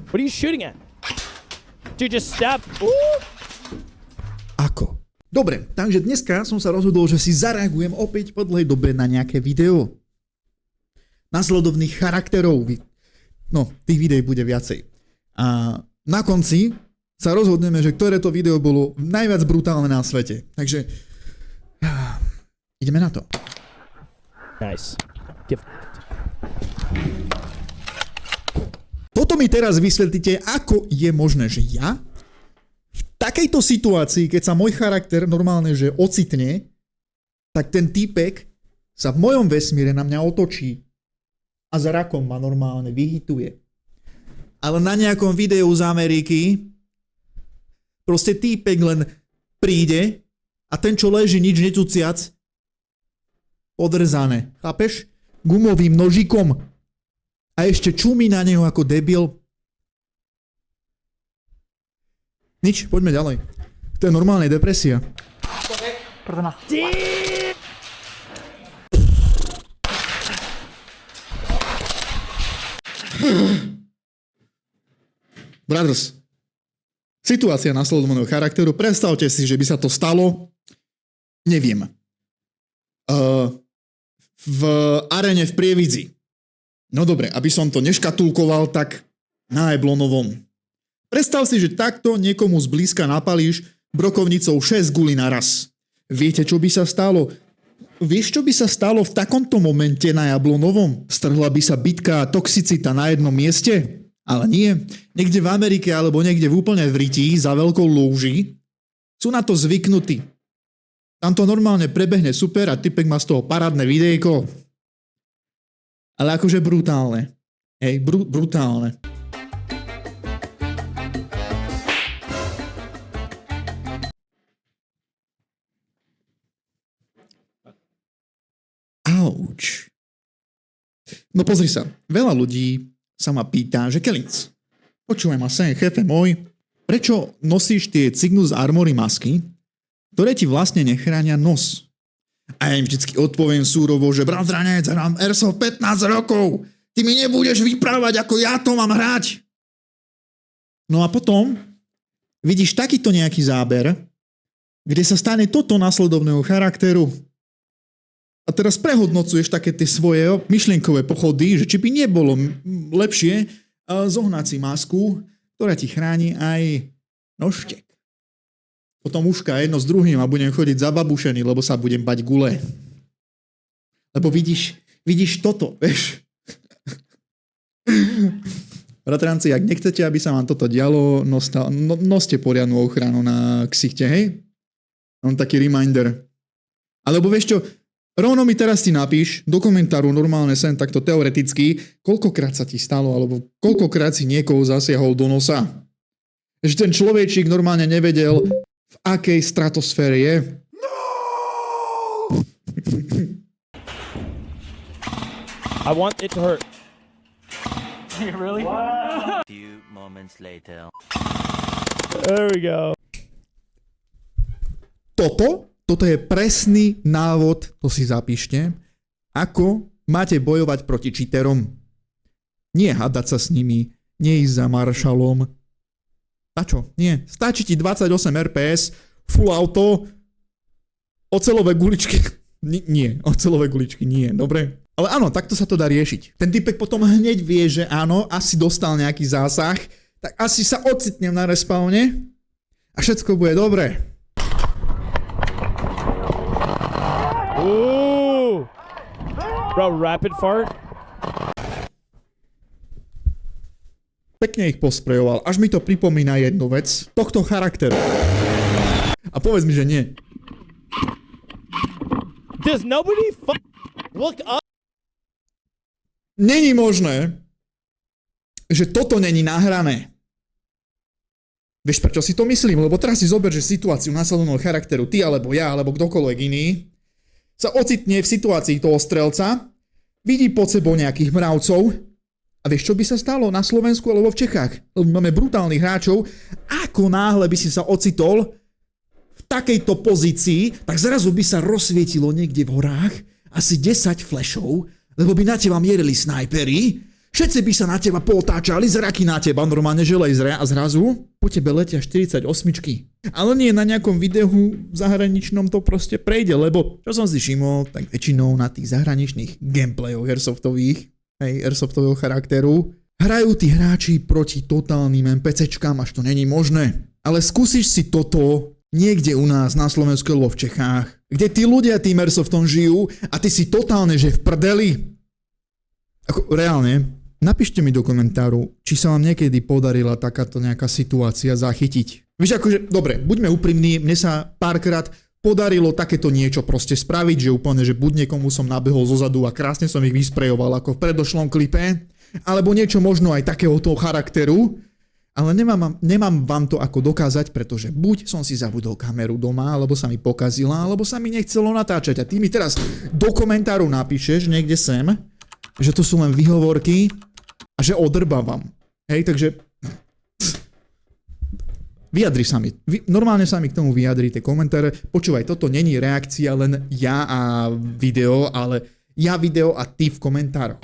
What are you shooting at? Dude, just stop. Ooh. Ako? Dobre, takže dneska som sa rozhodol, že si zareagujem opäť po dlhej dobe na nejaké video. Nasledovných charakterov. No, tých videí bude viacej. A na konci sa rozhodneme, že ktoré to video bolo najviac brutálne na svete. Takže ideme na to. Nice. Toto mi teraz vysvetlíte, ako je možné, že ja v takejto situácii, keď sa môj charakter normálne, že ocitne, tak ten týpek sa v mojom vesmíre na mňa otočí a zrakom ma normálne vyhituje. Ale na nejakom videu z Ameriky proste týpek len príde a ten, čo leží nič netuciac, odrezané. Chápeš? Gumovým nožikom. A ešte čumí na neho ako debil. Nič, poďme ďalej. To je normálne depresia. Perdona. Brothers, situácia nasledovaného charakteru. Predstavte si, že by sa to stalo. Neviem. V aréne v Prievidzi. No dobre, aby som to neškatulkoval, tak na Eblonovom. Predstav si, že takto niekomu zblízka napalíš brokovnicou 6 gulí naraz. Viete, čo by sa stalo? Vieš, čo by sa stalo v takomto momente na Jablonovom? Strhla by sa bitka a toxicita na jednom mieste? Ale nie. Niekde v Amerike alebo niekde v úplne v rytí za veľkou lúži sú na to zvyknutí. Tam to normálne prebehne super a typek má z toho parádne videjko. Ale akože brutálne. Hej, brutálne. Auč. No pozri sa, veľa ľudí sa ma pýta, že Kelinc, počúvaj ma sem, chefe môj, prečo nosíš tie Cygnus Armory masky, ktoré ti vlastne nechránia nos? A ja im vždycky odpoviem súrovo, že bratranec, hrám Airsoft 15 rokov, ty mi nebudeš vyprávať, ako ja to mám hrať. No a potom vidíš takýto nejaký záber, kde sa stane toto nasledovného charakteru. A teraz prehodnocuješ také tie svoje myšlienkové pochody, že či by nebolo lepšie zohnať si masku, ktorá ti chráni aj nožtek. Potom uška jedno s druhým a budem chodiť zababušený, lebo sa budem bať gule. Lebo vidíš toto, vieš. Bratranci, ak nechcete, aby sa vám toto dialo, noste poriadnu ochranu na ksichte, hej? Mám taký reminder. Alebo vieš čo, rovno mi teraz si napíš do komentáru normálne sem takto teoreticky, koľkokrát sa ti stalo, alebo koľkokrát si niekoho zasiahol do nosa. Že ten človečík normálne nevedel, v akej stratosfére je. No! I want it to hurt. Really? A few moments later. There we go. Toto je presný návod, to si zapíšte, ako máte bojovať proti cheaterom. Nie hádať sa s nimi, nie ísť za maršalom. A čo? Nie. Stačí ti 28 RPS, full auto, oceľové guličky. Nie, oceľové guličky nie, dobre? Ale áno, takto sa to dá riešiť. Ten typek potom hneď vie, že áno, asi dostal nejaký zásah, tak asi sa ocitnem na respawne a všetko bude dobre. Ooh! Bro, rapid fart? Pekne ich posprejoval, až mi to pripomína jednu vec tohto charakteru. A povedz mi, že nie. Does nobody look up? Není možné, že toto není nahrané. Vieš, prečo si to myslím? Lebo teraz si zober, že situáciu následného charakteru, ty alebo ja, alebo kdokoľvek iný, sa ocitne v situácii toho strelca, vidí pod sebou nejakých mravcov. A vieš, čo by sa stalo na Slovensku alebo v Čechách? Lebo máme brutálnych hráčov. Ako náhle by si sa ocitol v takejto pozícii, tak zrazu by sa rozsvietilo niekde v horách asi 10 flashov, lebo by na teba mierili snajperi Všetci by sa na teba potáčali, zraky na teba, normálne že lasery a zrazu po tebe letia 48. Ale nie na nejakom videu zahraničnom to proste prejde, lebo čo som si všimol, tak väčšinou na tých zahraničných gameplayoch airsoftového charakteru hrajú tí hráči proti totálnym NPCčkám, až to není možné. Ale skúsiš si toto niekde u nás na Slovensku alebo v Čechách, kde tí ľudia tým airsoftom žijú a ty si totálne, že v prdeli. Ako reálne, napíšte mi do komentáru, či sa vám niekedy podarila takáto nejaká situácia zachytiť. Vieš, akože, dobre, buďme úprimní, mne sa párkrát podarilo takéto niečo proste spraviť, že úplne, že buď niekomu som nabehol zozadu a krásne som ich vysprejoval ako v predošlom klipe, alebo niečo možno aj takého toho charakteru, ale nemám vám to ako dokázať, pretože buď som si zabudol kameru doma, alebo sa mi pokazila, alebo sa mi nechcelo natáčať. A ty mi teraz do komentáru napíšeš niekde sem, že to sú len výhovorky a že odrbávam. Hej, takže vyjadri sa mi. Normálne sa mi k tomu vyjadrite komentáre. Počúvaj, toto není reakcia len ja a video, ale ja video a ty v komentároch.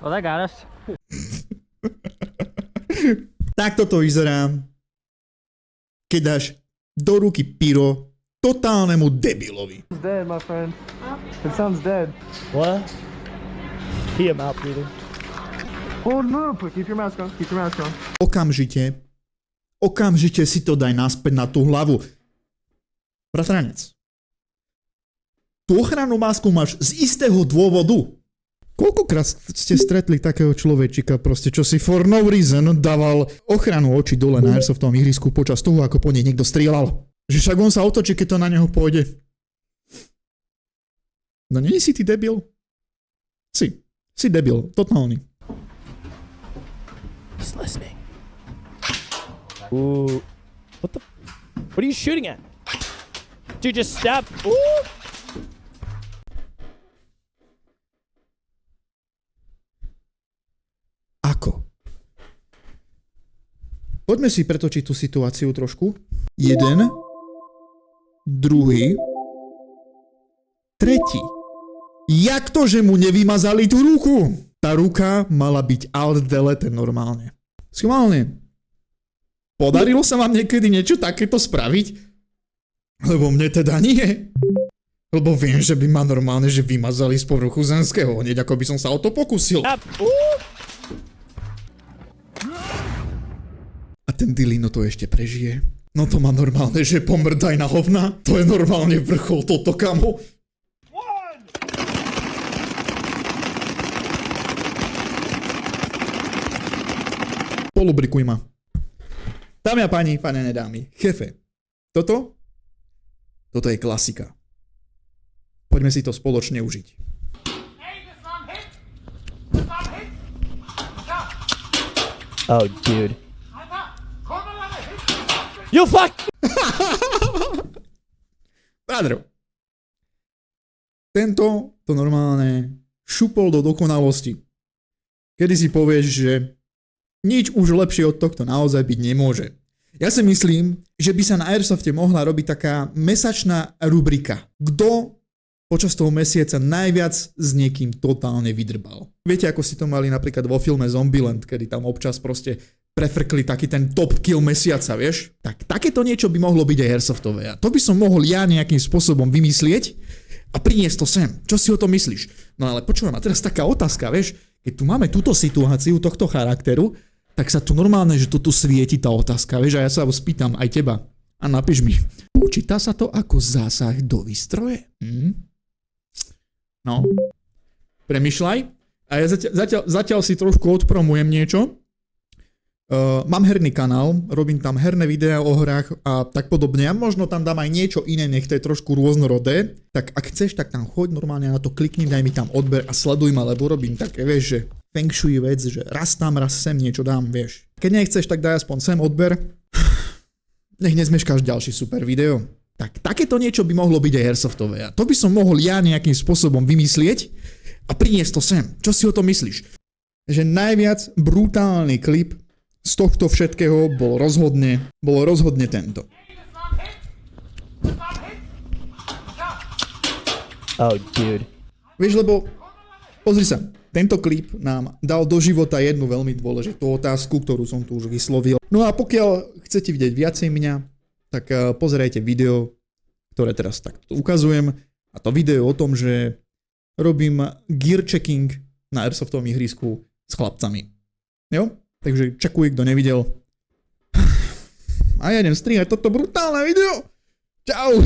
Well, that got us. Takto to vyzerá, keď dáš do ruky pyro totálnemu debilovi. It's dead, my friend. It sounds dead. What? Pee him out, Peter. Oh, no, but keep your mask on. Keep your mask on. Okamžite si to daj naspäť na tú hlavu. Bratranec, tú ochrannú masku máš z istého dôvodu. Koľkokrát ste stretli takého človečika, proste, čo si for no reason dával ochranu oči dole na airsoftovom ihrisku počas toho, ako po nej niekto strieľal. Že však on sa otočí, keď to na neho pôjde. No nie si ty debil? Si debil, totálny. He's listening. Ooh. What are you shooting at? Dude, just stop. Ooh. Ako? Poďme si pretočiť tú situáciu trošku. Jeden, druhý, tretí. Jak to, že mu nevymazali tú ruku? Tá ruka mala byť alt delete normálne. Schválne. Podarilo sa vám niekedy niečo takéto spraviť? Lebo mne teda nie. Lebo viem, že by ma normálne, že vymazali z povrchu zemského. Hneď ako by som sa o to pokusil. Stop. Ooh. A ten Dilino to ešte prežije. No to má normálne, že pomrdaj na hovna. To je normálne vrchol toto, kamo. Polubrikuj ma. Dámy a páni, pane dámy, chefe. Toto je klasika. Poďme si to spoločne užiť. Oh, dude. You fuck! Brádro. Tento to normálne šupol do dokonalosti. Kedy si povieš, že nič už lepšie od tohto naozaj byť nemôže. Ja si myslím, že by sa na Airsofte mohla robiť taká mesačná rubrika. Kto počas toho mesiaca najviac s niekým totálne vydrbal. Viete, ako si to mali napríklad vo filme Zombieland, kedy tam občas proste prefrkli taký ten top kill mesiaca, vieš? Tak takéto niečo by mohlo byť aj airsoftové. A to by som mohol ja nejakým spôsobom vymyslieť a priniesť to sem. Čo si o tom myslíš? No ale počúvam, a teraz taká otázka, vieš? Keď tu máme túto situáciu tohto charakteru, tak sa tu normálne, že tu svieti tá otázka, vieš? A ja sa spýtam aj teba. A napíš mi, počíta sa to ako zásah do výstroje? No, premýšľaj. A ja zatiaľ si trošku odpromujem niečo. Mám herný kanál, robím tam herné videá o hrách a tak podobne. A možno tam dám aj niečo iné, nech to je trošku rôznorodé. Tak ak chceš, tak tam choď normálne na to, klikni, daj mi tam odber a sleduj ma, lebo robím také, vieš, že feng shui vec, že raz tam, raz sem niečo dám, vieš. Keď nechceš, tak daj aspoň sem odber. Nech nezmeškáš ďalší super video. Tak takéto niečo by mohlo byť aj airsoftové. A to by som mohol ja nejakým spôsobom vymyslieť a priniesť to sem. Čo si o to myslíš? Že najviac brutálny klip z tohto všetkého bol rozhodne tento. Oh, dude. Vieš, lebo pozri sa, tento klip nám dal do života jednu veľmi dôležitú otázku, ktorú som tu už vyslovil. No a pokiaľ chcete vidieť viacej mňa, tak pozerajte video, ktoré teraz takto ukazujem. A to video o tom, že robím gear checking na airsoftovom ihrisku s chlapcami. Jo? Takže čakuj, kto nevidel. A ja idem strihať toto brutálne video. Čau!